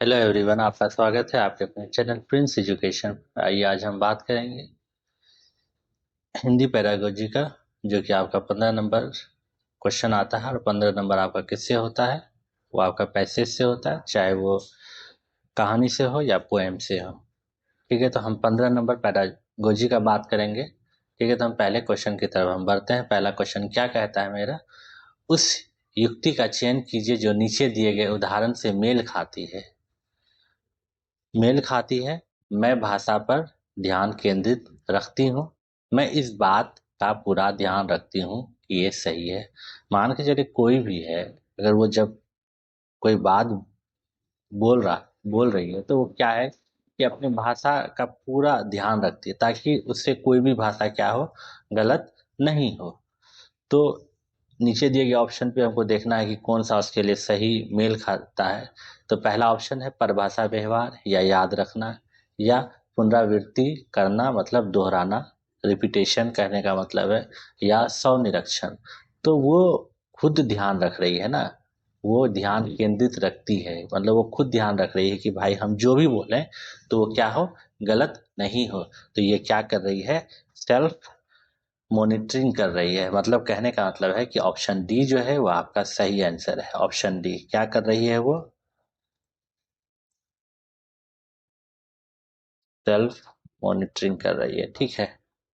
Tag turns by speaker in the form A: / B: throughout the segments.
A: Hello everyone, आपका स्वागत है आपके अपने चैनल प्रिंस एजुकेशन। आइए आज हम बात करेंगे हिंदी पैरागोजी का, जो कि आपका 15 नंबर क्वेश्चन आता है और 15 नंबर आपका किससे होता है। वो आपका पैसेज से होता है, चाहे वो कहानी से हो या पोएम से हो। ठीक है, तो हम 15 नंबर पैरागोजी का बात करेंगे। ठीक है, तो हम पहले क्वेश्चन की तरफ हम बढ़ते हैं। पहला क्वेश्चन क्या कहता है मेरा? उस युक्ति का चयन कीजिए जो नीचे दिए गए उदाहरण से मेल खाती है। मैं भाषा पर ध्यान केंद्रित रखती हूँ। मैं इस बात का पूरा ध्यान रखती हूँ कि ये सही है। मान के चलिए कोई भी है, अगर वो जब कोई बात बोल रही है तो वो क्या है कि अपनी भाषा का पूरा ध्यान रखती है, ताकि उससे कोई भी भाषा क्या हो, गलत नहीं हो। तो नीचे दिए गए ऑप्शन पे हमको देखना है कि कौन सा उसके लिए सही मेल खाता है। तो पहला ऑप्शन है परिभाषा व्यवहार या याद रखना, या पुनरावृत्ति करना मतलब दोहराना, रिपीटेशन कहने का मतलब है, या स्वनिरीक्षण। तो वो खुद ध्यान रख रही है ना, वो ध्यान केंद्रित रखती है, मतलब वो खुद ध्यान रख रही है कि भाई हम जो भी बोलें तो वो क्या हो, गलत नहीं हो। तो ये क्या कर रही है, सेल्फ मॉनिटरिंग कर रही है। मतलब कहने का मतलब है कि ऑप्शन डी जो है वो आपका सही आंसर है। ऑप्शन डी क्या कर रही है, वो सेल्फ मॉनिटरिंग कर रही है। ठीक है,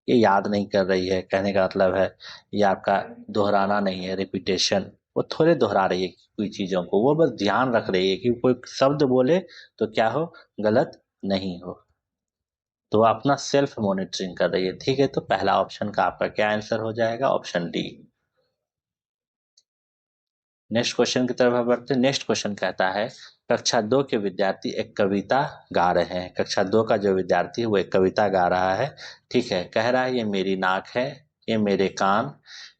A: ये याद नहीं कर रही है, कहने का मतलब है ये आपका दोहराना नहीं है, रिपीटेशन। वो थोड़े दोहरा रही है कोई चीजों को, वो बस ध्यान रख रही है कि कोई शब्द बोले तो क्या हो, गलत नहीं हो। तो वो अपना सेल्फ मॉनिटरिंग कर रही है। ठीक है, तो पहला ऑप्शन का आपका क्या आंसर हो जाएगा, ऑप्शन डी। नेक्स्ट क्वेश्चन की तरफ हम बढ़ते हैं। नेक्स्ट क्वेश्चन कहता है कक्षा 2 के विद्यार्थी एक कविता गा रहे हैं। कक्षा 2 का जो विद्यार्थी है वो एक कविता गा रहा है। ठीक है, कह रहा है ये मेरी नाक है, ये मेरे कान।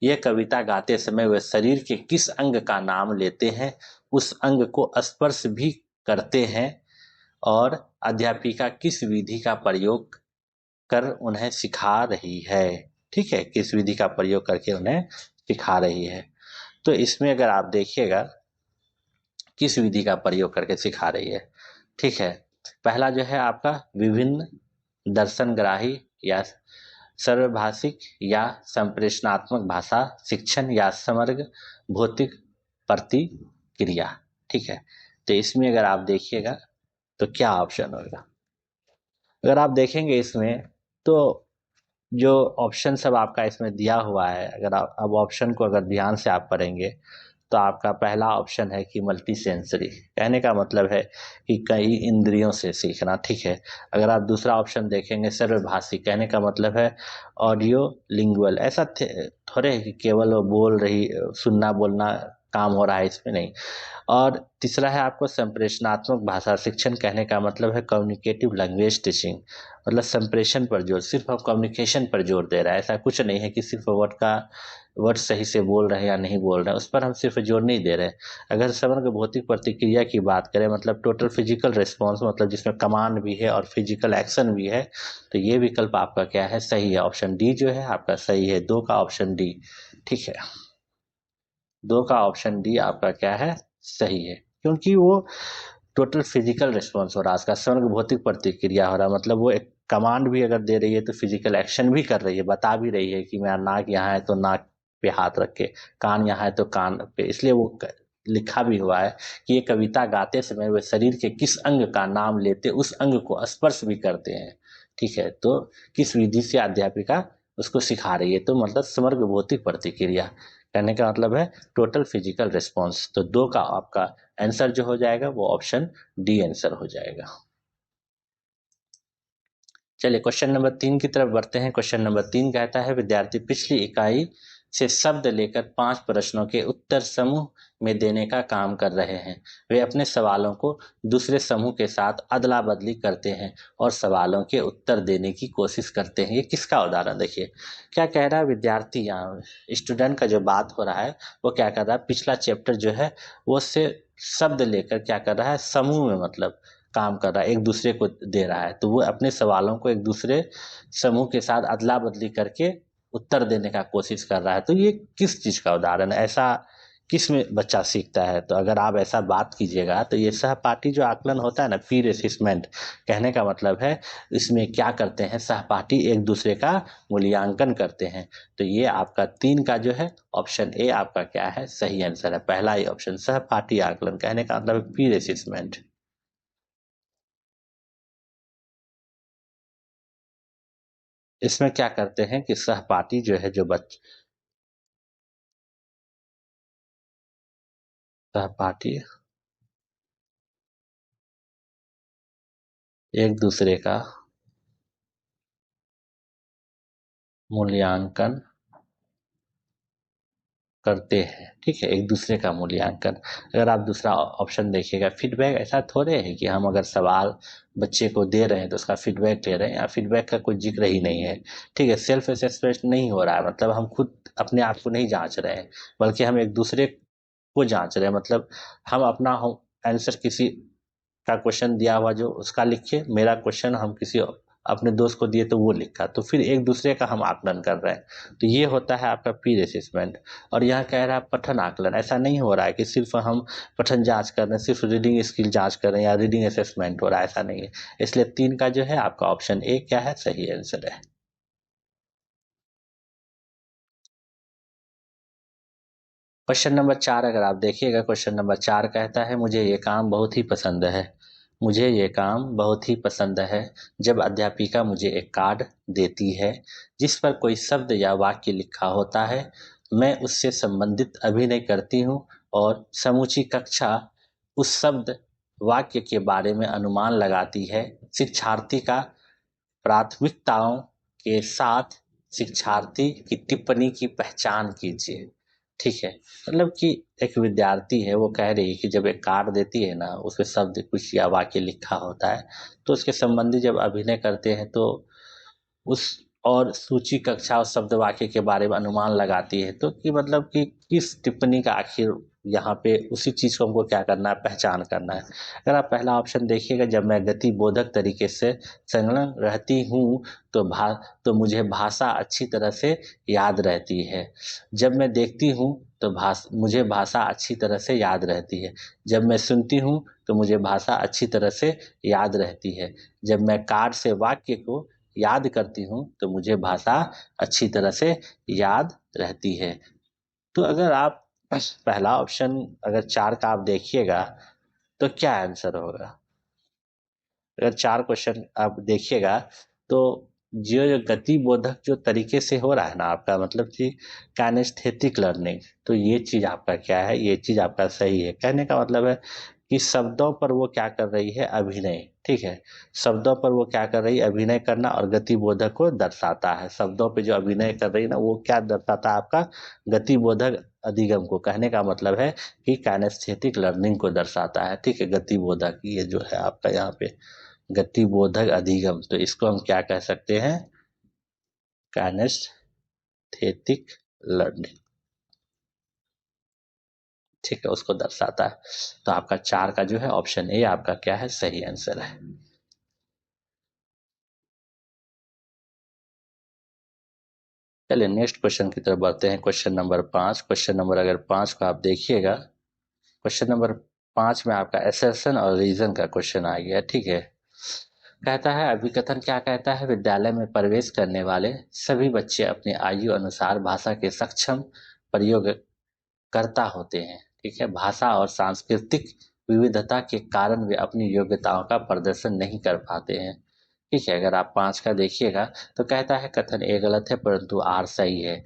A: ये कविता गाते समय वे शरीर के किस अंग का नाम लेते हैं, उस अंग को स्पर्श भी करते हैं, और अध्यापिका किस विधि का प्रयोग कर उन्हें सिखा रही है। ठीक है, किस विधि का प्रयोग करके उन्हें सिखा रही है। तो इसमें अगर आप देखिएगा किस विधि का प्रयोग करके सिखा रही है। ठीक है, पहला जो है आपका विभिन्न दर्शनग्राही या सर्वभाषिक या संप्रेषणात्मक भाषा शिक्षण या समग्र भौतिक प्रतिक्रिया। ठीक है, तो इसमें अगर आप देखिएगा तो क्या ऑप्शन होगा। अगर आप देखेंगे इसमें तो जो ऑप्शन सब आपका इसमें दिया हुआ है, अगर आप अब ऑप्शन को अगर ध्यान से आप पढ़ेंगे तो आपका पहला ऑप्शन है कि मल्टी सेंसरी, कहने का मतलब है कि कई इंद्रियों से सीखना। ठीक है, अगर आप दूसरा ऑप्शन देखेंगे सर्वभाषी, कहने का मतलब है ऑडियो लिंगुअल। ऐसा थोड़े है कि केवल वो बोल रही, सुनना बोलना काम हो रहा है, इसमें नहीं। और तीसरा है आपको संप्रेषणात्मक भाषा शिक्षण, कहने का मतलब है कम्युनिकेटिव लैंग्वेज टीचिंग, मतलब संप्रेषण पर जोर, सिर्फ आप कम्युनिकेशन पर जोर दे रहा है। ऐसा कुछ नहीं है कि सिर्फ वर्ड सही से बोल रहे हैं या नहीं बोल रहे हैं, उस पर हम सिर्फ जोर नहीं दे रहे हैं। अगर समग्र भौतिक प्रतिक्रिया की बात करें, मतलब टोटल फिजिकल रिस्पॉन्स, मतलब जिसमें कमांड भी है और फिजिकल एक्शन भी है, तो ये विकल्प आपका क्या है, सही है। ऑप्शन डी जो है आपका सही है, दो का ऑप्शन डी। ठीक है, दो का ऑप्शन डी आपका क्या है, सही है, क्योंकि वो टोटल फिजिकल रिस्पॉन्स हो रहा है, उसका समग्र भौतिक प्रतिक्रिया हो रहा है। मतलब वो एक कमांड भी अगर दे रही है तो फिजिकल एक्शन भी कर रही है, बता भी रही है कि मेरा नाक यहाँ है तो नाक पे हाथ रख के, कान यहाँ है तो कान पे। इसलिए वो लिखा भी हुआ है कि ये कविता गाते समय वे शरीर के किस अंग का नाम लेते, उस अंग को स्पर्श भी करते हैं। ठीक है, तो किस विधि से अध्यापिका उसको सिखा रही है, तो मतलब समग्र भौतिक प्रतिक्रिया, कहने का मतलब है टोटल फिजिकल रिस्पॉन्स। तो दो का आपका आंसर जो हो जाएगा वो ऑप्शन डी आंसर हो जाएगा। चलिए क्वेश्चन नंबर 3 की तरफ बढ़ते हैं। क्वेश्चन नंबर 3 कहता है विद्यार्थी पिछली इकाई से शब्द लेकर 5 प्रश्नों के उत्तर समूह में देने का काम कर रहे हैं। वे अपने सवालों को दूसरे समूह के साथ अदला बदली करते हैं और सवालों के उत्तर देने की कोशिश करते हैं। ये किसका उदाहरण देखिए, क्या कह रहा है विद्यार्थी, यहाँ स्टूडेंट का जो बात हो रहा है वो क्या कर रहा है, पिछला चैप्टर जो है वो से शब्द लेकर क्या कर रहा है, समूह में मतलब काम कर रहा है, एक दूसरे को दे रहा है। तो वो अपने सवालों को एक दूसरे समूह के साथ अदला बदली करके उत्तर देने का कोशिश कर रहा है। तो ये किस चीज का उदाहरण है, ऐसा किस में बच्चा सीखता है। तो अगर आप ऐसा बात कीजिएगा तो ये सहपाठी जो आकलन होता है ना, पीर असेसमेंट, कहने का मतलब है इसमें क्या करते हैं, सहपाठी एक दूसरे का मूल्यांकन करते हैं। तो ये आपका 3 का जो है ऑप्शन ए आपका क्या है, सही आंसर है, पहला ही ऑप्शन सहपाठी आकलन, कहने का मतलब पीर असेसमेंट। इसमें क्या करते हैं कि सहपाठी जो है, जो बच्चे सहपाठी एक दूसरे का मूल्यांकन करते हैं, ठीक है, एक दूसरे का मूल्यांकन। अगर आप दूसरा ऑप्शन देखिएगा, फीडबैक, ऐसा थोड़े है कि हम अगर सवाल बच्चे को दे रहे हैं तो उसका फीडबैक ले रहे हैं, या फीडबैक का कोई जिक्र ही नहीं है, ठीक है, सेल्फ असेसमेंट नहीं हो रहा है, मतलब हम खुद अपने आप को नहीं जांच रहे हैं, बल्कि हम एक दूसरे को जांच रहे हैं। मतलब हम अपना आंसर किसी का क्वेश्चन दिया हुआ जो उसका लिखे, मेरा क्वेश्चन हम किसी अपने दोस्त को दिए तो वो लिखा, तो फिर एक दूसरे का हम आकलन कर रहे हैं। तो ये होता है आपका पीर असेसमेंट। और यहाँ कह रहा है पठन आकलन, ऐसा नहीं हो रहा है कि सिर्फ हम पठन जांच कर रहे हैं, सिर्फ रीडिंग स्किल जांच कर रहे हैं या रीडिंग असेसमेंट हो रहा है, ऐसा नहीं है। इसलिए 3 का जो है आपका ऑप्शन ए क्या है, सही आंसर है। क्वेश्चन नंबर 4 अगर आप देखिएगा, क्वेश्चन नंबर 4 कहता है मुझे ये काम बहुत ही पसंद है। मुझे ये काम बहुत ही पसंद है जब अध्यापिका मुझे एक कार्ड देती है जिस पर कोई शब्द या वाक्य लिखा होता है। मैं उससे संबंधित अभिनय करती हूँ और समूची कक्षा उस शब्द वाक्य के बारे में अनुमान लगाती है। शिक्षार्थी का प्राथमिकताओं के साथ शिक्षार्थी की टिप्पणी की पहचान कीजिए। ठीक है, मतलब कि एक विद्यार्थी है, वो कह रही है कि जब एक कार्ड देती है ना, उसमें शब्द कुछ या वाक्य लिखा होता है, तो उसके संबंधी जब अभिनय करते हैं तो उस और सूची कक्षा और शब्द वाक्य के बारे में अनुमान लगाती है, तो कि मतलब कि किस टिप्पणी का आखिर यहाँ पे उसी चीज को हमको क्या करना है, पहचान करना है। अगर आप पहला ऑप्शन देखिएगा, जब मैं गति बोधक तरीके से संलग्न रहती हूँ तो तो मुझे भाषा अच्छी तरह से याद रहती है। जब मैं देखती हूँ तो मुझे भाषा अच्छी तरह से याद रहती है। जब मैं सुनती हूँ तो मुझे भाषा अच्छी तरह से याद रहती है। जब मैं कार्ड से वाक्य को याद करती हूँ तो मुझे भाषा अच्छी तरह से याद रहती है। तो अगर आप पहला ऑप्शन अगर 4 का आप देखिएगा तो क्या आंसर होगा। अगर 4 क्वेश्चन आप देखिएगा तो जो गति बोधक जो तरीके से हो रहा है ना आपका, मतलब कि काइनेस्थेटिक लर्निंग, तो ये चीज आपका क्या है, ये चीज आपका सही है। कहने का मतलब है कि शब्दों पर वो क्या कर रही है, अभिनय, ठीक है, शब्दों पर वो क्या कर रही है, अभिनय करना, और गति बोधक को दर्शाता है। शब्दों पे जो अभिनय कर रही है ना, वो क्या दर्शाता है, आपका गति बोधक अधिगम को। कहने का मतलब है कि काइनेस्थेटिक लर्निंग को दर्शाता है, ठीक है, गति बोधक ये जो है आपका यहाँ पे गतिबोधक अधिगम, तो इसको हम क्या कह सकते हैं, काइनेस्थेटिक लर्निंग, ठीक है, उसको दर्शाता है। तो आपका 4 का जो है ऑप्शन ए आपका क्या है, सही आंसर है। चलिए नेक्स्ट क्वेश्चन की तरफ बढ़ते हैं, क्वेश्चन नंबर 5। क्वेश्चन नंबर अगर 5 को आप देखिएगा, क्वेश्चन नंबर 5 में आपका एसेशन और रीजन का क्वेश्चन आ गया, ठीक है। कहता है अभिकथन क्या कहता है, विद्यालय में प्रवेश करने वाले सभी बच्चे अपनी आयु अनुसार भाषा के सक्षम प्रयोग करता होते हैं, ठीक है। भाषा और सांस्कृतिक विविधता के कारण वे अपनी योग्यताओं का प्रदर्शन नहीं कर पाते हैं, ठीक है। अगर आप 5 का देखिएगा तो कहता है कथन ए गलत है परंतु आर सही है।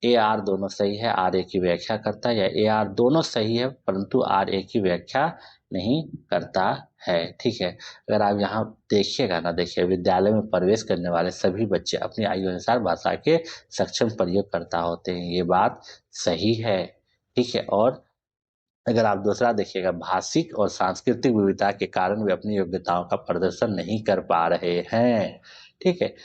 A: ए आर दोनों सही है, आर ए की व्याख्या करता है, या ए आर दोनों सही है परंतु आर ए की व्याख्या नहीं करता है, ठीक है। अगर आप यहाँ देखिएगा ना, देखिए विद्यालय में प्रवेश करने वाले सभी बच्चे अपनी आयु अनुसार भाषा के सक्षम प्रयोग करता होते हैं, ये बात सही है, ठीक है। और अगर आप दूसरा देखिएगा, भाषिक और सांस्कृतिक विविधता के कारण वे अपनी योग्यताओं का प्रदर्शन नहीं कर पा रहे हैं, ठीक है,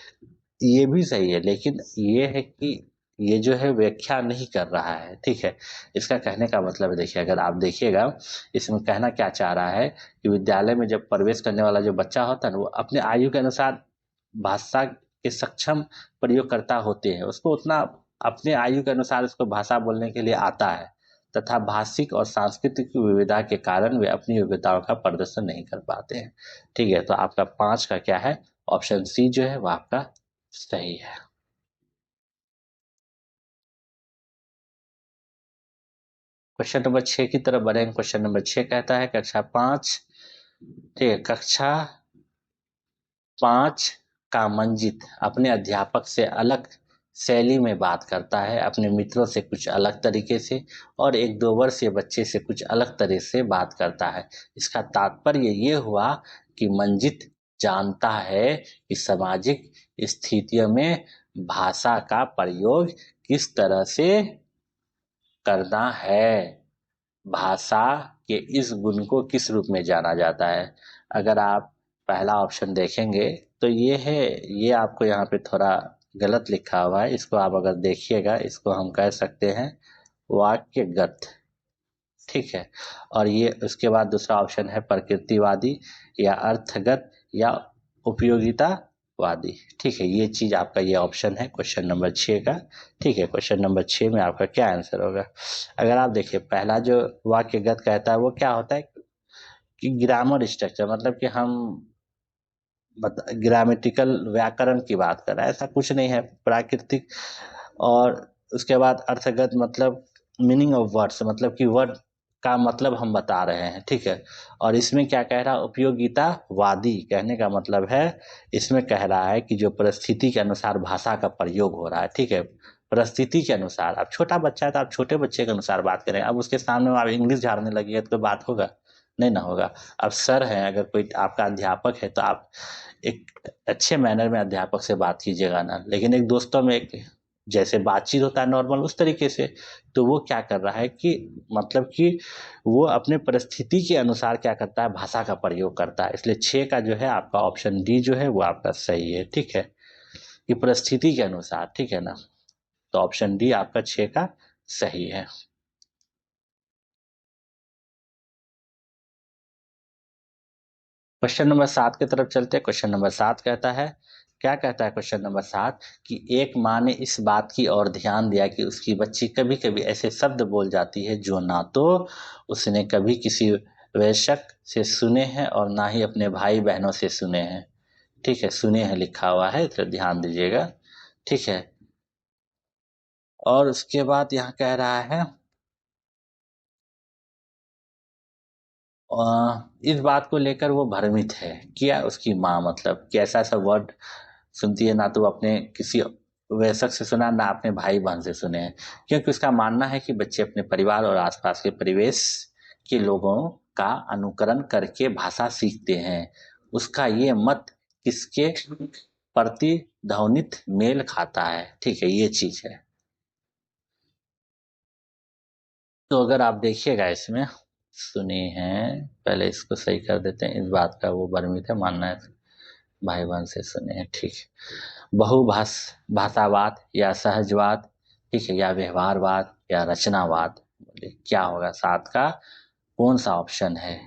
A: ये भी सही है। लेकिन ये है कि ये जो है व्याख्या नहीं कर रहा है, ठीक है। इसका कहने का मतलब है, देखिए अगर आप देखिएगा, इसमें कहना क्या चाह रहा है कि विद्यालय में जब प्रवेश करने वाला जो बच्चा होता है ना, वो अपने आयु के अनुसार भाषा के सक्षम प्रयोग करता होते हैं, उसको उतना अपने आयु के अनुसार उसको भाषा बोलने के लिए आता है। तथा भाषिक और सांस्कृतिक विविधता के कारण वे अपनी योग्यताओं का प्रदर्शन नहीं कर पाते हैं। ठीक है, तो आपका 5 का क्या है, ऑप्शन सी जो है वो आपका सही है। क्वेश्चन नंबर 6 की तरफ बढ़ेंगे। क्वेश्चन नंबर 6 कहता है कक्षा 5, ठीक है, कक्षा 5 का मंजित अपने अध्यापक से अलग शैली में बात करता है, अपने मित्रों से कुछ अलग तरीके से और एक 2 वर्षीय बच्चे से कुछ अलग तरह से बात करता है। इसका तात्पर्य ये हुआ कि मंजित जानता है कि सामाजिक स्थितियों में भाषा का प्रयोग किस तरह से करना है। भाषा के इस गुण को किस रूप में जाना जाता है। अगर आप पहला ऑप्शन देखेंगे तो ये है, ये आपको यहाँ पे थोड़ा गलत लिखा हुआ है। इसको आप अगर देखिएगा, इसको हम कह सकते हैं वाक्यगत, ठीक है। और ये उसके बाद दूसरा ऑप्शन है प्रकृतिवादी या अर्थगत या उपयोगितावादी, ठीक है। ये चीज आपका ये ऑप्शन है क्वेश्चन नंबर 6 का, ठीक है। क्वेश्चन नंबर 6 में आपका क्या आंसर होगा। अगर आप देखिए पहला जो वाक्यगत कहता है वो क्या होता है कि ग्रामर स्ट्रक्चर, मतलब कि हम ग्रामेटिकल व्याकरण की बात कर रहा है, ऐसा कुछ नहीं है। प्राकृतिक, और उसके बाद अर्थगत मतलब मीनिंग ऑफ वर्ड्स, मतलब कि वर्ड का मतलब हम बता रहे हैं, ठीक है। और इसमें क्या कह रहा है, उपयोगितावादी कहने का मतलब है, इसमें कह रहा है कि जो परिस्थिति के अनुसार भाषा का प्रयोग हो रहा है, ठीक है। परिस्थिति के अनुसार, अब छोटा बच्चा है तो आप छोटे बच्चे के अनुसार बात करें। अब उसके सामने आप इंग्लिश झाड़ने लगिए तो बात होगा नहीं ना होगा। अब सर हैं, अगर कोई आपका अध्यापक है तो आप एक अच्छे मैनर में अध्यापक से बात कीजिएगा ना, लेकिन एक दोस्तों में एक जैसे बातचीत होता है नॉर्मल, उस तरीके से। तो वो क्या कर रहा है कि मतलब कि वो अपने परिस्थिति के अनुसार क्या करता है, भाषा का प्रयोग करता है। इसलिए 6 का जो है आपका ऑप्शन डी जो है वो आपका सही है, ठीक है। कि परिस्थिति के अनुसार, ठीक है ना। तो ऑप्शन डी आपका 6 का सही है। क्वेश्चन नंबर 7 की तरफ चलते हैं। क्वेश्चन नंबर 7 कहता है, क्या कहता है क्वेश्चन नंबर 7 कि एक माँ ने इस बात की ओर ध्यान दिया कि उसकी बच्ची कभी कभी ऐसे शब्द बोल जाती है जो ना तो उसने कभी किसी वयस्क से सुने हैं और ना ही अपने भाई बहनों से सुने हैं, ठीक है। सुने हैं लिखा हुआ है, तो ध्यान दीजिएगा, ठीक है। और उसके बाद यहाँ कह रहा है इस बात को लेकर वो भ्रमित है। क्या उसकी माँ, मतलब कि ऐसा ऐसा वर्ड सुनती है, ना तो अपने किसी वयस्क से सुना, ना अपने भाई बहन से सुने हैं। क्योंकि उसका मानना है कि बच्चे अपने परिवार और आसपास के परिवेश के लोगों का अनुकरण करके भाषा सीखते हैं। उसका ये मत किसके प्रतिध्वनित मेल खाता है, ठीक है, ये चीज है। तो अगर आप देखिएगा इसमें, सुने हैं, पहले इसको सही कर देते हैं। इस बात का वो भ्रमित है, मानना है भाई बहन से सुने हैं, ठीक है। बहुभाष भाषावाद या सहजवाद, ठीक है, या व्यवहारवाद या रचनावाद, बोलिए क्या होगा। 7 का कौन सा ऑप्शन है,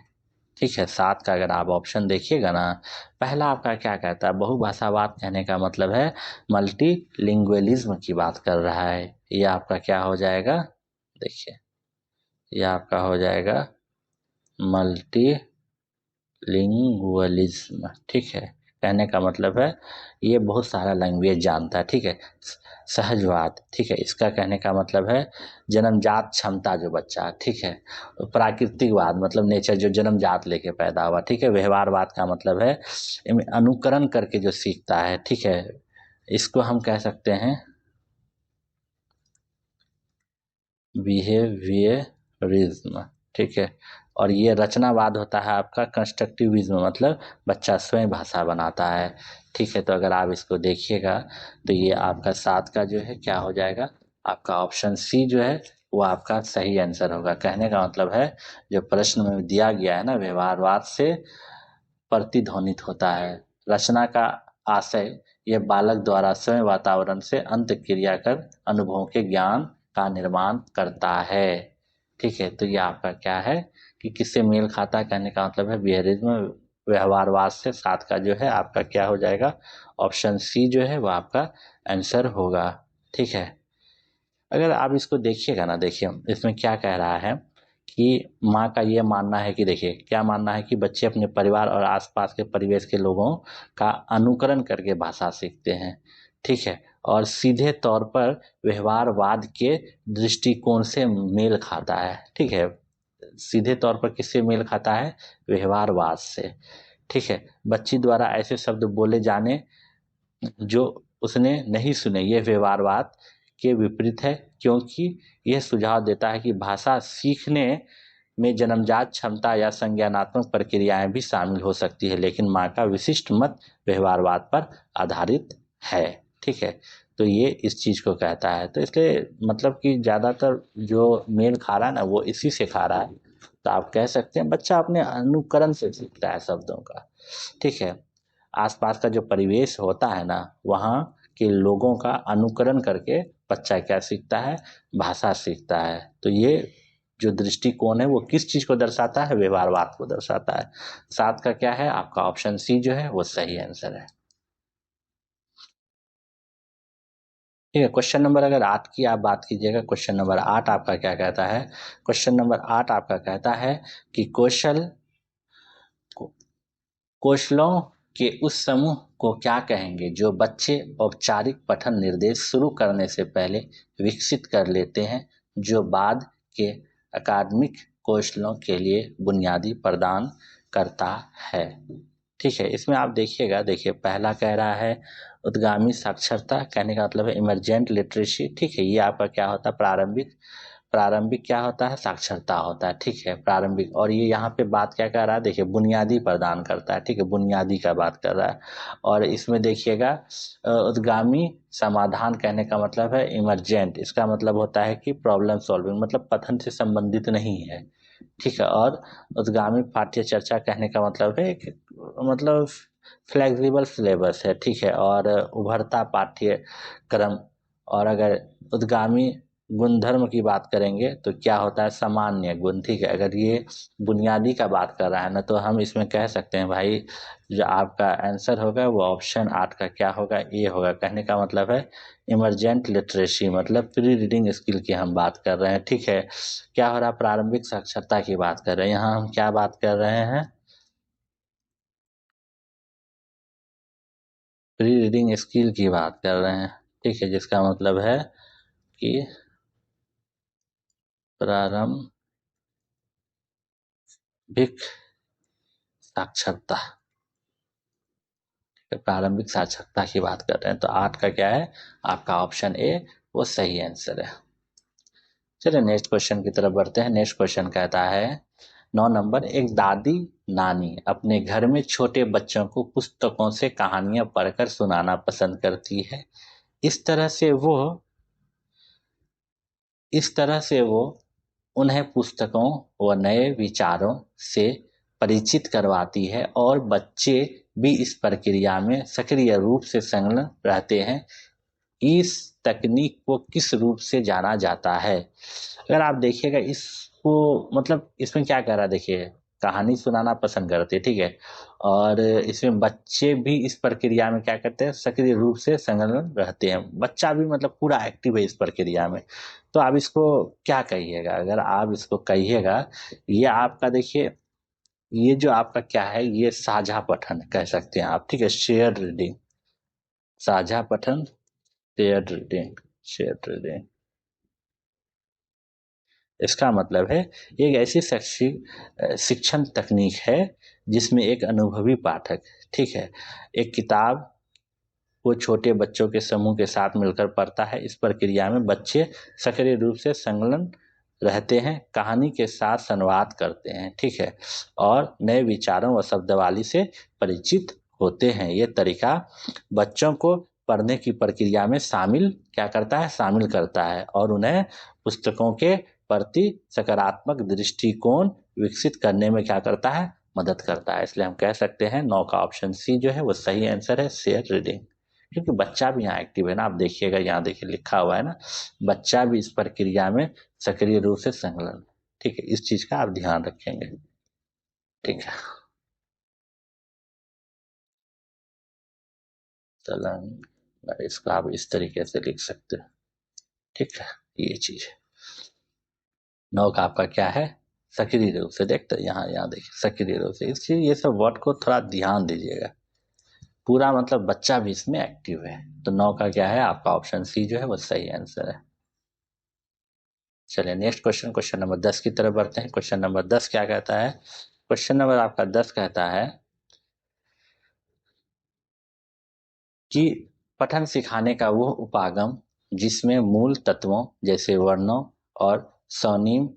A: ठीक है। 7 का अगर आप ऑप्शन देखिएगा ना, पहला आपका क्या कहता है, बहुभाषावाद कहने का मतलब है मल्टीलिंगुअलिज्म की बात कर रहा है। ये आपका क्या हो जाएगा, देखिए ये आपका हो जाएगा मल्टीलिंगुअलिज्म, ठीक है। कहने का मतलब है ये बहुत सारा लैंग्वेज जानता है, ठीक है। सहजवाद, ठीक है, इसका कहने का मतलब है जन्मजात क्षमता जो बच्चा, ठीक है। प्राकृतिकवाद मतलब नेचर, जो जन्मजात लेके पैदा हुआ, ठीक है। व्यवहारवाद का मतलब है अनुकरण करके जो सीखता है, ठीक है। इसको हम कह सकते हैं बिहेवियरिज्म, ठीक है। और ये रचनावाद होता है आपका कंस्ट्रक्टिविज्म, मतलब बच्चा स्वयं भाषा बनाता है, ठीक है। तो अगर आप इसको देखिएगा तो ये आपका 7 का जो है क्या हो जाएगा, आपका ऑप्शन सी जो है वो आपका सही आंसर होगा। कहने का मतलब है जो प्रश्न में दिया गया है ना, व्यवहारवाद से प्रतिध्वनित होता है। रचना का आशय यह बालक द्वारा स्वयं वातावरण से अंत क्रिया कर अनुभवों के ज्ञान का निर्माण करता है, ठीक है। तो ये आपका क्या है कि किससे मेल खाता है, कहने का मतलब है बिहेवियरिज्म, व्यवहारवाद से। 7 का जो है आपका क्या हो जाएगा, ऑप्शन सी जो है वो आपका आंसर होगा, ठीक है। अगर आप इसको देखिएगा ना, देखिए इसमें क्या कह रहा है कि माँ का ये मानना है कि, देखिए क्या मानना है कि बच्चे अपने परिवार और आसपास के परिवेश के लोगों का अनुकरण करके भाषा सीखते हैं, ठीक है, और सीधे तौर पर व्यवहारवाद के दृष्टिकोण से मेल खाता है, ठीक है, सीधे तौर पर किससे मेल खाता है, व्यवहारवाद से, ठीक है, बच्ची द्वारा ऐसे शब्द बोले जाने जो उसने नहीं सुने, ये व्यवहारवाद के विपरीत है, क्योंकि यह सुझाव देता है कि भाषा सीखने में जन्मजात क्षमता या संज्ञानात्मक प्रक्रियाएं भी शामिल हो सकती है, लेकिन माँ का विशिष्ट मत व्यवहारवाद पर आधारित है, ठीक है, तो ये इस चीज को कहता है, तो इसलिए मतलब कि ज्यादातर जो मेल खा रहा है ना वो इसी से खा रहा है, तो आप कह सकते हैं बच्चा अपने अनुकरण से सीखता है शब्दों का, ठीक है, आसपास का जो परिवेश होता है ना वहाँ के लोगों का अनुकरण करके बच्चा क्या सीखता है, भाषा सीखता है, तो ये जो दृष्टिकोण है वो किस चीज को दर्शाता है, व्यवहारवाद को दर्शाता है। सात का क्या है आपका ऑप्शन सी जो है वो सही आंसर है। ठीक है, क्वेश्चन नंबर अगर 8 की आप बात कीजिएगा, क्वेश्चन नंबर 8 आपका क्या कहता है, क्वेश्चन नंबर 8 आपका कहता है कि कौशलों के उस समूह को क्या कहेंगे जो बच्चे औपचारिक पठन निर्देश शुरू करने से पहले विकसित कर लेते हैं, जो बाद के अकादमिक कौशलों के लिए बुनियादी प्रदान करता है, ठीक है, इसमें आप देखिएगा, देखिए पहला कह रहा है उद्गामी साक्षरता, कहने का मतलब है इमरजेंट लिटरेसी, ठीक है, ये आपका क्या होता है, प्रारंभिक प्रारंभिक क्या होता है, साक्षरता होता है, ठीक है, प्रारंभिक, और ये यहाँ पे बात क्या कर रहा है, देखिए बुनियादी प्रदान करता है, ठीक है, बुनियादी का बात कर रहा है, और इसमें देखिएगा उद्गामी समाधान कहने का मतलब है इमरजेंट, इसका मतलब होता है कि प्रॉब्लम सॉल्विंग, मतलब पठन से संबंधित नहीं है, ठीक है, और उद्गामी पाठ्य चर्चा कहने का मतलब है कि मतलब फ्लेक्सिबल सिलेबस है, ठीक है, और उभरता पाठ्यक्रम, और अगर उद्गामी गुणधर्म की बात करेंगे तो क्या होता है, सामान्य गुण, ठीक है, अगर ये बुनियादी का बात कर रहा है ना तो हम इसमें कह सकते हैं भाई जो आपका आंसर होगा वो ऑप्शन 8 का क्या होगा, ए होगा, कहने का मतलब है इमरजेंट लिटरेसी, मतलब प्री रीडिंग स्किल की हम बात कर रहे हैं, ठीक है, क्या हो रहा है, प्रारंभिक साक्षरता की बात कर रहे हैं, यहाँ हम क्या बात कर रहे हैं, प्री रीडिंग स्किल की बात कर रहे हैं, ठीक है, जिसका मतलब है कि प्रारंभिक साक्षरता, प्रारंभिक साक्षरता की बात कर रहे हैं, तो 8 का क्या है आपका ऑप्शन ए वो सही आंसर है। चलिए नेक्स्ट क्वेश्चन की तरफ बढ़ते हैं। नेक्स्ट क्वेश्चन कहता है 9 नंबर, एक दादी नानी अपने घर में छोटे बच्चों को पुस्तकों से कहानियां पढ़कर सुनाना पसंद करती है, इस तरह से वो इस तरह से वो उन्हें पुस्तकों व नए विचारों से परिचित करवाती है और बच्चे भी इस प्रक्रिया में सक्रिय रूप से संलग्न रहते हैं, इस तकनीक को किस रूप से जाना जाता है। अगर आप देखिएगा इसको, मतलब इसमें क्या कह रहा है, देखिए कहानी सुनाना पसंद करते हैं, ठीक है, और इसमें बच्चे भी इस प्रक्रिया में क्या करते हैं, सक्रिय रूप से संलग्न रहते हैं, बच्चा भी मतलब पूरा एक्टिव है इस प्रक्रिया में, तो आप इसको क्या कहिएगा, अगर आप इसको कहिएगा, ये आपका देखिए ये जो आपका क्या है, ये साझा पठन कह सकते हैं आप, ठीक है, शेयर रीडिंग, साझा पठन, शेयर रीडिंग, शेयर रीडिंग, इसका मतलब है एक ऐसी शैक्षिक शिक्षण तकनीक है जिसमें एक अनुभवी पाठक, ठीक है, एक किताब को छोटे बच्चों के समूह के साथ मिलकर पढ़ता है, इस प्रक्रिया में बच्चे सक्रिय रूप से संलग्न रहते हैं, कहानी के साथ संवाद करते हैं, ठीक है, और नए विचारों व शब्दावली से परिचित होते हैं, ये तरीका बच्चों को पढ़ने की प्रक्रिया में शामिल क्या करता है, शामिल करता है, और उन्हें पुस्तकों के प्रति सकारात्मक दृष्टिकोण विकसित करने में क्या करता है, मदद करता है, इसलिए हम कह सकते हैं 9 का ऑप्शन सी जो है वो सही आंसर है, शेयर रीडिंग, क्योंकि बच्चा भी यहाँ एक्टिव है ना, आप देखिएगा यहाँ देखिए लिखा हुआ है ना, बच्चा भी इस प्रक्रिया में सक्रिय रूप से संलग्न, ठीक है, इस चीज का आप ध्यान रखेंगे, ठीक है, संलग्न, इसको आप इस तरीके से लिख सकते हैं, ठीक है। ये चीज 9 का आपका क्या है, सक्रिय रूप से। देखते यहाँ देखिए सक्रिय रूप से, इसलिए ये सब वर्ड को थोड़ा ध्यान दीजिएगा। पूरा मतलब बच्चा भी इसमें एक्टिव है। तो 9 का क्या है आपका ऑप्शन सी जो है वो सही आंसर है। चलिए नेक्स्ट क्वेश्चन, क्वेश्चन नंबर 10 की तरफ बढ़ते हैं। क्वेश्चन नंबर 10 क्या कहता है, क्वेश्चन नंबर आपका 10 कहता है कि पठन सिखाने का वो उपागम जिसमें मूल तत्वों जैसे वर्णों और स्वनिम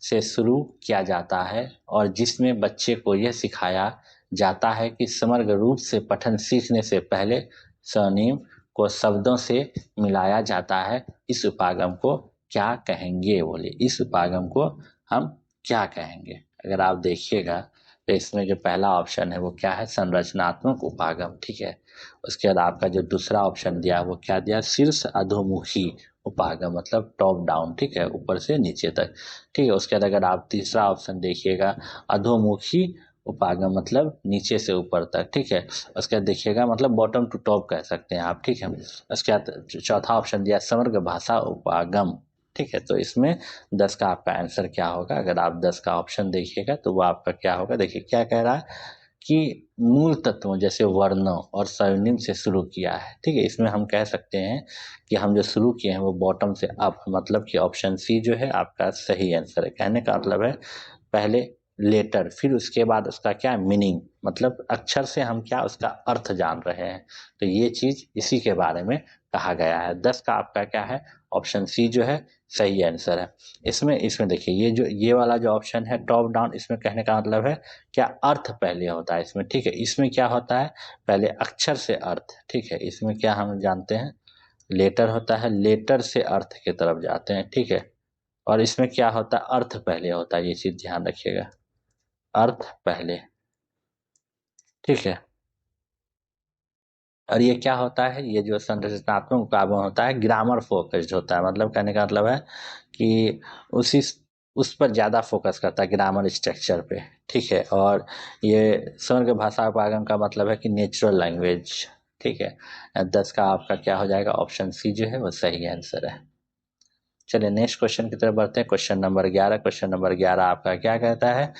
A: से शुरू किया जाता है और जिसमें बच्चे को यह सिखाया जाता है कि समग्र रूप से पठन सीखने से पहले स्वनिम को शब्दों से मिलाया जाता है, इस उपागम को क्या कहेंगे? बोलिए, इस उपागम को हम क्या कहेंगे? अगर आप देखिएगा तो इसमें जो पहला ऑप्शन है वो क्या है, संरचनात्मक उपागम। ठीक है, उसके बाद आपका जो दूसरा ऑप्शन दिया वो क्या दिया, शीर्ष अधोमुखी उपागम, मतलब टॉप डाउन। ठीक है, ऊपर से नीचे तक। ठीक है, उसके बाद अगर आप तीसरा ऑप्शन देखिएगा अधोमुखी उपागम, मतलब नीचे से ऊपर तक। ठीक है, उसके बाद देखिएगा मतलब बॉटम टू टॉप कह सकते हैं आप। ठीक है, उसके बाद चौथा ऑप्शन दिया समग्र भाषा उपागम। ठीक है, तो इसमें 10 का आपका आंसर क्या होगा? अगर आप 10 का ऑप्शन देखिएगा तो वो आपका क्या होगा, देखिए क्या कह रहा है कि मूल तत्वों जैसे वर्णों और स्वनिम से शुरू किया है। ठीक है, इसमें हम कह सकते हैं कि हम जो शुरू किए हैं वो बॉटम से अप, मतलब कि ऑप्शन सी जो है आपका सही आंसर है। कहने का मतलब है पहले लेटर, फिर उसके बाद उसका क्या मीनिंग, मतलब अक्षर से हम क्या उसका अर्थ जान रहे हैं। तो ये चीज इसी के बारे में कहा गया है। 10 का आपका क्या है, ऑप्शन सी जो है सही आंसर है। इसमें इसमें देखिए ये वाला जो ऑप्शन है टॉप डाउन, इसमें कहने का मतलब है क्या अर्थ पहले होता है इसमें। ठीक है, इसमें क्या होता है पहले अक्षर से अर्थ। ठीक है, इसमें क्या हम जानते हैं लेटर होता है, लेटर से अर्थ की तरफ जाते हैं। ठीक है, और इसमें क्या होता है अर्थ पहले होता है, ये चीज ध्यान रखिएगा, अर्थ पहले। ठीक है, और ये क्या होता है, ये जो संरचनात्मक उपागम होता है ग्रामर फोकस्ड होता है, मतलब कहने का मतलब है कि उसी उस पर ज़्यादा फोकस करता है, ग्रामर स्ट्रक्चर पे। ठीक है, और ये समग्र भाषा उपागम का मतलब है कि नेचुरल लैंग्वेज। ठीक है, 10 का आपका क्या हो जाएगा, ऑप्शन सी जो है वो सही आंसर है। चलिए नेक्स्ट क्वेश्चन की तरफ बढ़ते हैं। क्वेश्चन नंबर 11, क्वेश्चन नंबर 11 आपका क्या कहता है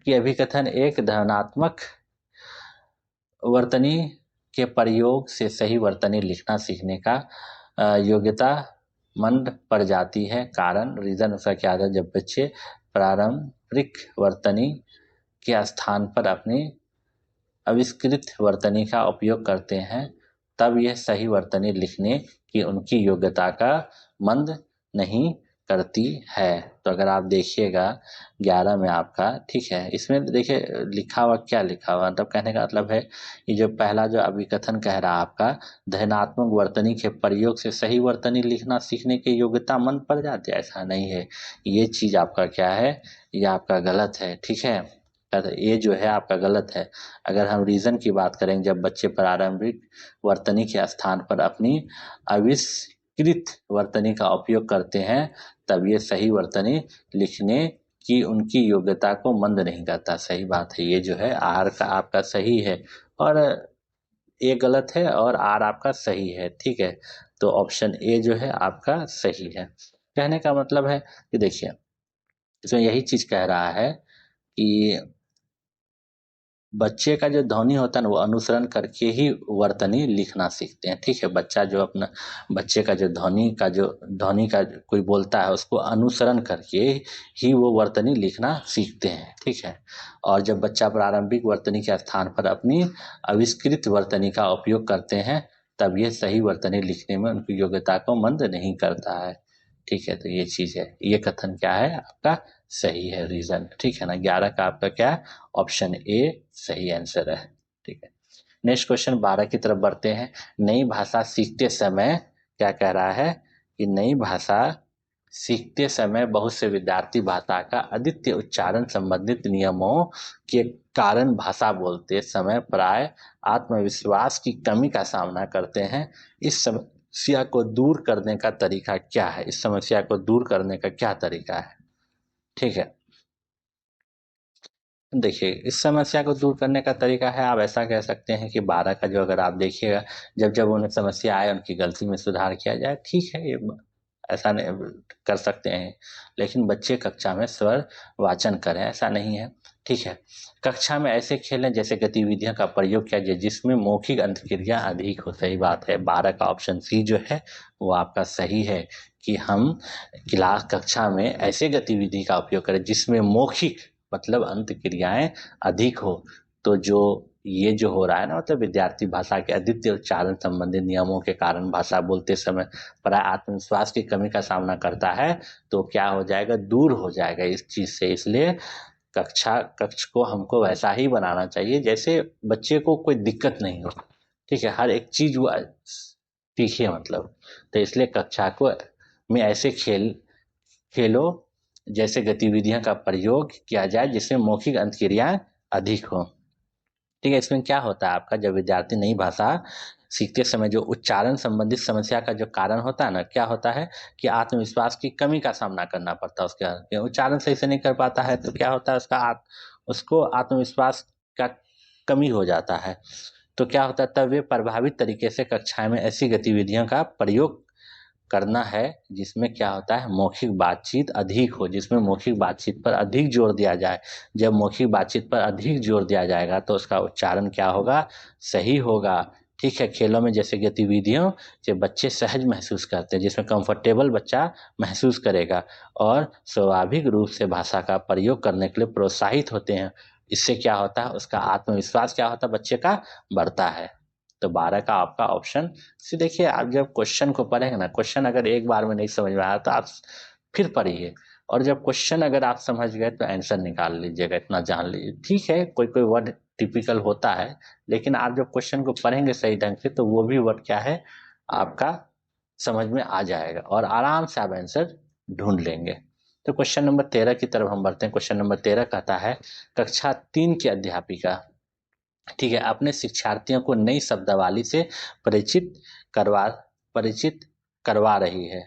A: कि अभिकथन एक धनात्मक वर्तनी के प्रयोग से सही वर्तनी लिखना सीखने का योग्यता मंद पड़ जाती है। कारण, रीजन उसका क्या था, जब बच्चे पारंपरिक वर्तनी के स्थान पर अपनी आविष्कृत वर्तनी का उपयोग करते हैं, तब यह सही वर्तनी लिखने की उनकी योग्यता का मंद नहीं करती है। तो अगर आप देखिएगा 11 में आपका, ठीक है, इसमें देखिए लिखा हुआ क्या लिखा हुआ, मतलब कहने का मतलब है ये जो पहला जो अभिकथन कह रहा है आपका धनात्मक वर्तनी के प्रयोग से सही वर्तनी लिखना सीखने की योग्यता मंद पड़ जाती है, ऐसा नहीं है। ये चीज आपका क्या है, ये आपका गलत है। ठीक है, ये जो है आपका गलत है। अगर हम रीजन की बात करें, जब बच्चे प्रारंभिक वर्तनी के स्थान पर अपनी आविष्कृत वर्तनी का उपयोग करते हैं, तब ये सही वर्तनी लिखने की उनकी योग्यता को मंद नहीं करता। सही बात है, ये जो है आर का आपका सही है और ए गलत है और आर आपका सही है। ठीक है, तो ऑप्शन ए जो है आपका सही है। कहने का मतलब है कि देखिए इसमें यही चीज कह रहा है कि बच्चे का जो ध्वनि होता है ना वो अनुसरण करके ही वर्तनी लिखना सीखते हैं। ठीक है, बच्चा जो अपना बच्चे का जो ध्वनि का कोई बोलता है उसको अनुसरण करके ही वो वर्तनी लिखना सीखते हैं। ठीक है, और जब बच्चा प्रारंभिक वर्तनी के स्थान पर अपनी आविष्कृत वर्तनी का उपयोग करते हैं, तब ये सही वर्तनी लिखने में उनकी योग्यता को मंद नहीं करता है। ठीक है, तो ये चीज है, ये कथन क्या है आपका सही है रीजन। ठीक है ना, 11 का आपका क्या है, ऑप्शन ए सही आंसर है। ठीक है, नेक्स्ट क्वेश्चन 12 की तरफ बढ़ते हैं। नई भाषा सीखते समय क्या कह रहा है कि नई भाषा सीखते समय बहुत से विद्यार्थी भाषा का अद्वितीय उच्चारण संबंधित नियमों के कारण भाषा बोलते समय प्राय आत्मविश्वास की कमी का सामना करते हैं। इस समस्या को दूर करने का तरीका क्या है, इस समस्या को दूर करने का क्या तरीका है? ठीक है, देखिए इस समस्या को दूर करने का तरीका है, आप ऐसा कह सकते हैं कि 12 का जो अगर आप देखिएगा, जब जब उन्हें समस्या आए उनकी गलती में सुधार किया जाए। ठीक है, ये ऐसा नहीं कर सकते हैं, लेकिन बच्चे कक्षा में स्वर वाचन करें ऐसा नहीं है। ठीक है, कक्षा में ऐसे खेलें जैसे गतिविधियों का प्रयोग किया जाए जिसमें मौखिक अंतक्रिया अधिक हो। सही बात है, 12 का ऑप्शन सी जो है वो आपका सही है कि हम क्लास कक्षा में ऐसे गतिविधि का उपयोग करें जिसमें मौखिक मतलब अंत क्रियाएं अधिक हो। तो जो ये जो हो रहा है ना, मतलब विद्यार्थी भाषा के अद्वितीय उच्चारण संबंधी नियमों के कारण भाषा बोलते समय प्राय आत्मविश्वास की कमी का सामना करता है, तो क्या हो जाएगा, दूर हो जाएगा इस चीज से। इसलिए कक्ष को हमको वैसा ही बनाना चाहिए जैसे बच्चे को कोई दिक्कत नहीं हो। ठीक है, हर एक चीज वो सीखे मतलब। तो इसलिए कक्षा को में ऐसे खेलो जैसे गतिविधियों का प्रयोग किया जाए जिसमें मौखिक अंतक्रियाएं अधिक हो। ठीक है, इसमें क्या होता है आपका, जब विद्यार्थी नई भाषा सीखते समय जो उच्चारण संबंधित समस्या का जो कारण होता है ना, क्या होता है कि आत्मविश्वास की कमी का सामना करना पड़ता है। उसके उच्चारण सही से नहीं कर पाता है तो क्या होता है, उसको आत्मविश्वास का कमी हो जाता है। तो क्या होता है, तब वे प्रभावित तरीके से कक्षा में ऐसी गतिविधियों का प्रयोग करना है जिसमें क्या होता है, मौखिक बातचीत अधिक हो, जिसमें मौखिक बातचीत पर अधिक जोर दिया जाए। जब मौखिक बातचीत पर अधिक जोर दिया जाएगा तो उसका उच्चारण क्या होगा, सही होगा। ठीक है, खेलों में जैसे गतिविधियों जो बच्चे सहज महसूस करते हैं, जिसमें कंफर्टेबल बच्चा महसूस करेगा और स्वाभाविक रूप से भाषा का प्रयोग करने के लिए प्रोत्साहित होते हैं। इससे क्या होता है, उसका आत्मविश्वास क्या होता है, बच्चे का बढ़ता है। तो 12 का आपका ऑप्शन सी। देखिए, आप जब क्वेश्चन को पढ़ेंगे ना, क्वेश्चन अगर एक बार में नहीं समझ में आया तो आप फिर पढ़िए, और जब क्वेश्चन अगर आप समझ गए तो आंसर निकाल लीजिएगा, इतना जान लीजिए। ठीक है, कोई कोई वर्ड टिपिकल होता है, लेकिन आप जब क्वेश्चन को पढ़ेंगे सही ढंग से तो वो भी वर्ड क्या है आपका समझ में आ जाएगा और आराम से आप आंसर ढूंढ लेंगे। तो क्वेश्चन नंबर 13 की तरफ हम बढ़ते हैं। क्वेश्चन नंबर 13 कहता है, कक्षा 3 की अध्यापिका, ठीक है, अपने शिक्षार्थियों को नई शब्दावली से परिचित करवा परिचित करवा रही है।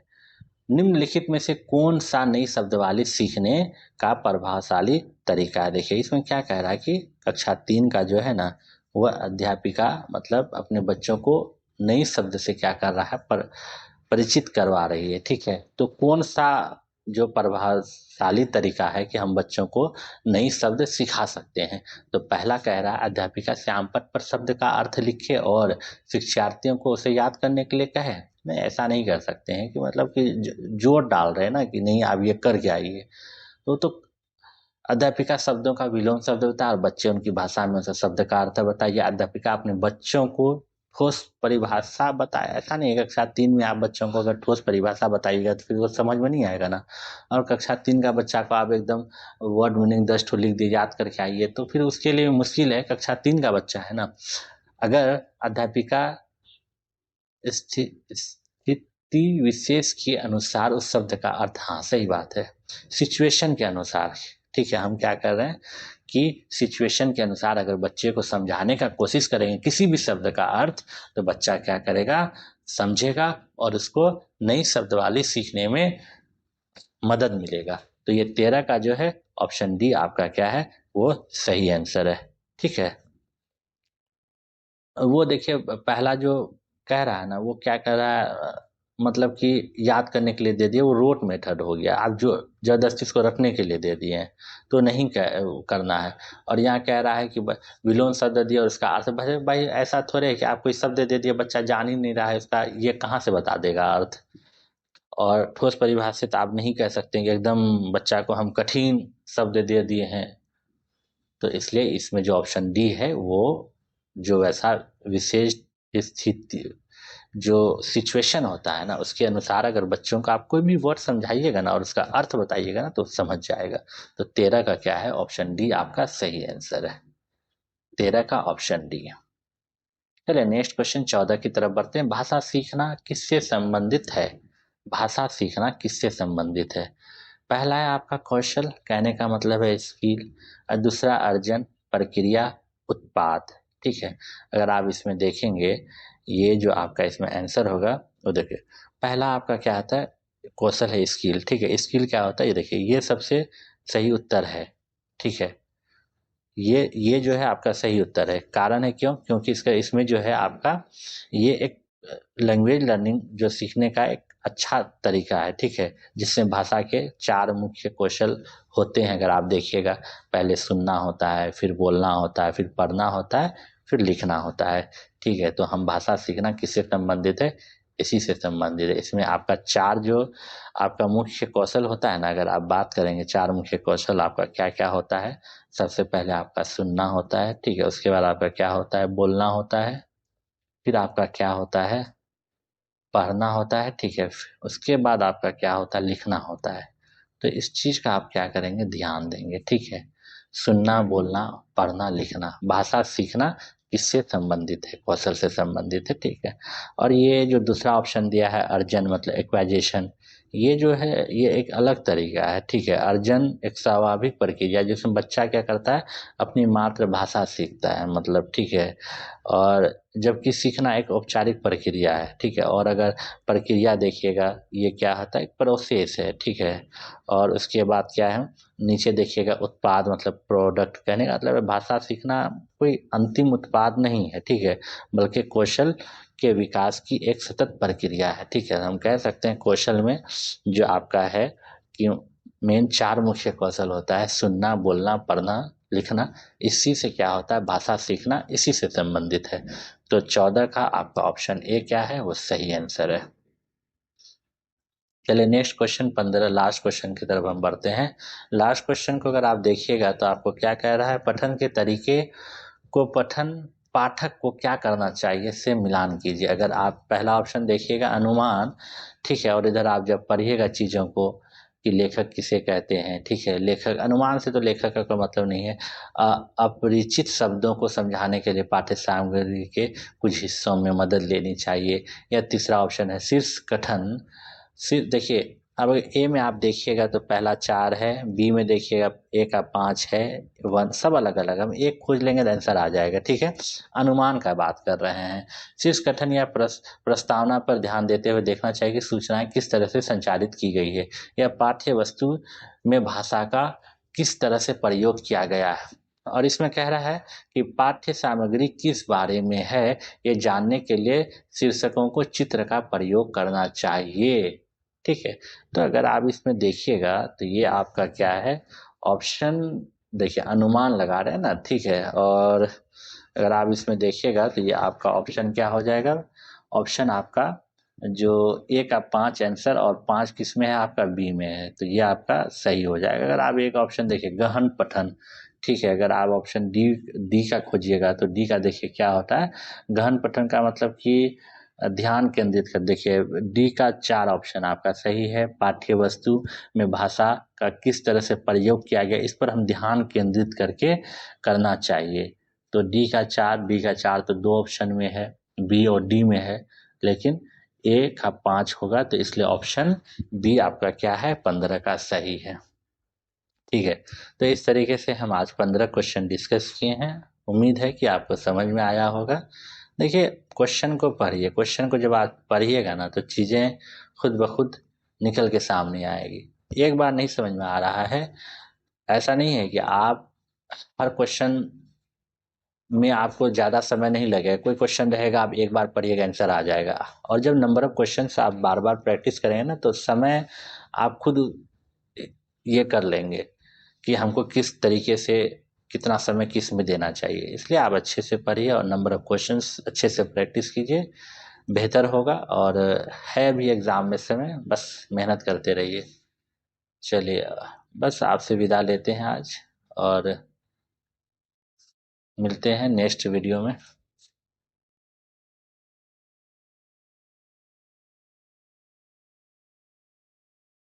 A: निम्नलिखित में से कौन सा नई शब्दावली सीखने का प्रभावशाली तरीका है। देखिए, इसमें क्या कह रहा है कि कक्षा 3 का जो है ना, वह अध्यापिका मतलब अपने बच्चों को नई शब्द से क्या कर रहा है, परिचित करवा रही है। ठीक है, तो कौन सा जो प्रभावशाली तरीका है कि हम बच्चों को नई शब्द सिखा सकते हैं। तो पहला कह रहा है, अध्यापिका श्यामपट्ट पर शब्द का अर्थ लिखे और शिक्षार्थियों को उसे याद करने के लिए कहे। नहीं, ऐसा नहीं कर सकते हैं कि मतलब कि जोर डाल रहे हैं ना कि नहीं आप ये करके आइए। तो अध्यापिका शब्दों का विलोम शब्द बताया और बच्चे उनकी भाषा में उस शब्द का अर्थ बताइए। अध्यापिका अपने बच्चों को ठोस परिभाषा बताए। ऐसा नहीं है, कक्षा 3 में आप बच्चों को अगर ठोस परिभाषा बताइएगा तो फिर वो समझ में नहीं आएगा ना। और कक्षा 3 का बच्चा को आप एकदम वर्ड मीनिंग 10 ठो लिख दिए याद करके आइए तो फिर उसके लिए मुश्किल है, कक्षा 3 का बच्चा है ना। अगर अध्यापिका स्थिति विशेष के अनुसार उस शब्द का अर्थ, हाँ सही बात है, सिचुएशन के अनुसार। ठीक है, हम क्या कर रहे हैं कि सिचुएशन के अनुसार अगर बच्चे को समझाने का कोशिश करेंगे किसी भी शब्द का अर्थ, तो बच्चा क्या करेगा, समझेगा और उसको नई शब्दावली सीखने में मदद मिलेगा। तो ये 13 का जो है ऑप्शन डी आपका क्या है, वो सही आंसर है। ठीक है, वो देखिए पहला जो कह रहा है ना, वो क्या कह रहा है, मतलब कि याद करने के लिए दे दिए, वो रोट मेथड हो गया। आप जो जबरदस्ती इसको रखने के लिए दे दिए हैं तो नहीं करना है। और यहाँ कह रहा है कि विलोम शब्द दिया और उसका अर्थ, भाई ऐसा थोड़े है कि आप कोई शब्द दे दिए, बच्चा जान ही नहीं रहा है उसका, ये कहाँ से बता देगा अर्थ। और ठोस परिभाषित आप नहीं कह सकते कि एकदम बच्चा को हम कठिन शब्द दे दिए हैं। तो इसलिए इसमें जो ऑप्शन डी है वो जो वैसा विशेष स्थिति जो सिचुएशन होता है ना, उसके अनुसार अगर बच्चों को आप कोई भी वर्ड समझाइएगा ना और उसका अर्थ बताइएगा ना तो समझ जाएगा। तो 13 का क्या है, ऑप्शन डी आपका सही आंसर है। 13 का ऑप्शन डी। चलिए नेक्स्ट क्वेश्चन 14 की तरफ बढ़ते हैं। भाषा सीखना किससे संबंधित है। भाषा सीखना किससे संबंधित है। पहला है आपका कौशल, कहने का मतलब है स्किल, और दूसरा अर्जन, प्रक्रिया, उत्पाद। ठीक है, अगर आप इसमें देखेंगे ये जो आपका इसमें आंसर होगा वो देखिए, पहला आपका क्या आता है, कौशल है स्किल। ठीक है, स्किल क्या होता है, ये देखिए ये सबसे सही उत्तर है। ठीक है, ये जो है आपका सही उत्तर है। कारण है क्यों, क्योंकि इसका इसमें जो है आपका ये एक लैंग्वेज लर्निंग जो सीखने का एक अच्छा तरीका है, ठीक है, जिसमें भाषा के 4 मुख्य कौशल होते हैं। अगर आप देखिएगा, पहले सुनना होता है, फिर बोलना होता है, फिर पढ़ना होता है, फिर लिखना होता है, ठीक है। तो हम भाषा सीखना किससे संबंधित है? इसी से संबंधित है। इसमें आपका 4 जो आपका मुख्य कौशल होता है ना, अगर आप बात करेंगे 4 मुख्य कौशल आपका क्या क्या होता है। सबसे पहले आपका सुनना होता है, ठीक है, उसके बाद आपका क्या होता है? बोलना होता है, फिर आपका क्या होता है? पढ़ना होता है, ठीक है, उसके बाद आपका क्या होता है? लिखना होता है। तो इस चीज का आप क्या करेंगे? ध्यान देंगे, ठीक है। सुनना, बोलना, पढ़ना, लिखना, भाषा सीखना किससे संबंधित है? कौशल से संबंधित है, ठीक है। और ये जो दूसरा ऑप्शन दिया है अर्जन मतलब एक्वाइजेशन, ये जो है ये एक अलग तरीका है, ठीक है। अर्जन एक स्वाभाविक प्रक्रिया जिसमें बच्चा क्या करता है? अपनी मातृभाषा सीखता है, मतलब, ठीक है। और जबकि सीखना एक औपचारिक प्रक्रिया है, ठीक है। और अगर प्रक्रिया देखिएगा, ये क्या होता है? एक प्रोसेस है, ठीक है। और उसके बाद क्या है? नीचे देखिएगा उत्पाद मतलब प्रोडक्ट, कहने का मतलब है भाषा सीखना कोई अंतिम उत्पाद नहीं है, ठीक है, बल्कि कौशल के विकास की एक सतत प्रक्रिया है, ठीक है। हम कह सकते हैं कौशल में जो आपका है कि मेन 4 मुख्य कौशल होता है, सुनना, बोलना, पढ़ना, लिखना। इसी से क्या होता है? भाषा सीखना इसी से संबंधित है। तो 14 का आपका ऑप्शन ए क्या है? वो सही आंसर है। चलिए नेक्स्ट क्वेश्चन 15, लास्ट क्वेश्चन की तरफ हम बढ़ते हैं। लास्ट क्वेश्चन को अगर आप देखिएगा तो आपको क्या कह रहा है? पठन के तरीके को पठन पाठक को क्या करना चाहिए से मिलान कीजिए। अगर आप पहला ऑप्शन देखिएगा अनुमान, ठीक है, और इधर आप जब पढ़िएगा चीज़ों को कि लेखक किसे कहते हैं, ठीक है, लेखक अनुमान से तो लेखक का कोई मतलब नहीं है। अपरिचित शब्दों को समझाने के लिए पाठ्य सामग्री के कुछ हिस्सों में मदद लेनी चाहिए। या तीसरा ऑप्शन है शीर्ष कथन। सिर्फ देखिए, अब ए में आप देखिएगा तो पहला 4 है, बी में देखिएगा ए का 5 है, 1 सब अलग अलग, हम एक खोज लेंगे तो आंसर आ जाएगा, ठीक है। अनुमान का बात कर रहे हैं। शीर्ष कथन या प्रस्तावना पर ध्यान देते हुए देखना चाहिए कि सूचनाएं किस तरह से संचारित की गई है, या पाठ्य वस्तु में भाषा का किस तरह से प्रयोग किया गया है। और इसमें कह रहा है कि पाठ्य सामग्री किस बारे में है, ये जानने के लिए शीर्षकों को चित्र का प्रयोग करना चाहिए, ठीक है। तो अगर आप इसमें देखिएगा तो ये आपका क्या है? ऑप्शन, देखिए अनुमान लगा रहे हैं ना, ठीक है। और अगर आप इसमें देखिएगा तो ये आपका ऑप्शन क्या हो जाएगा? ऑप्शन आपका जो ए का 5 आंसर और 5 किस में है? आपका बी में है, तो ये आपका सही हो जाएगा। अगर आप एक ऑप्शन देखिए गहन पठन, ठीक है, अगर आप ऑप्शन डी डी का खोजिएगा तो डी का देखिए क्या होता है? गहन पठन का मतलब कि ध्यान केंद्रित कर, देखिए डी का 4 ऑप्शन आपका सही है। पाठ्य वस्तु में भाषा का किस तरह से प्रयोग किया गया, इस पर हम ध्यान केंद्रित करके करना चाहिए। तो डी का 4, बी का 4 तो 2 ऑप्शन में है, बी और डी में है, लेकिन ए का 5 होगा, तो इसलिए ऑप्शन बी आपका क्या है? 15 का सही है, ठीक है। तो इस तरीके से हम आज 15 क्वेश्चन डिस्कस किए हैं। उम्मीद है कि आपको समझ में आया होगा। देखिए क्वेश्चन को पढ़िए, क्वेश्चन को जब आप पढ़िएगा ना तो चीज़ें खुद ब खुद निकल के सामने आएगी। एक बार नहीं समझ में आ रहा है, ऐसा नहीं है कि आप हर क्वेश्चन में आपको ज़्यादा समय नहीं लगेगा। कोई क्वेश्चन रहेगा, आप एक बार पढ़िएगा आंसर आ जाएगा। और जब नंबर ऑफ क्वेश्चन आप बार बार प्रैक्टिस करेंगे ना तो समय आप खुद ये कर लेंगे कि हमको किस तरीके से कितना समय किस में देना चाहिए। इसलिए आप अच्छे से पढ़िए और नंबर ऑफ क्वेश्चंस अच्छे से प्रैक्टिस कीजिए, बेहतर होगा। और है भी एग्ज़ाम में समय, बस मेहनत करते रहिए। चलिए, बस आपसे विदा लेते हैं आज, और मिलते हैं नेक्स्ट वीडियो में।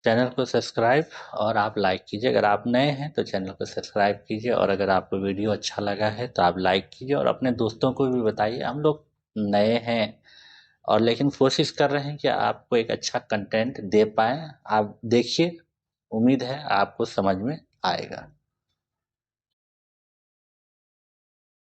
A: चैनल को सब्सक्राइब और आप लाइक कीजिए। अगर आप नए हैं तो चैनल को सब्सक्राइब कीजिए, और अगर आपको वीडियो अच्छा लगा है तो आप लाइक कीजिए और अपने दोस्तों को भी बताइए। हम लोग नए हैं और लेकिन कोशिश कर रहे हैं कि आपको एक अच्छा कंटेंट दे पाएँ। आप देखिए, उम्मीद है आपको समझ में आएगा।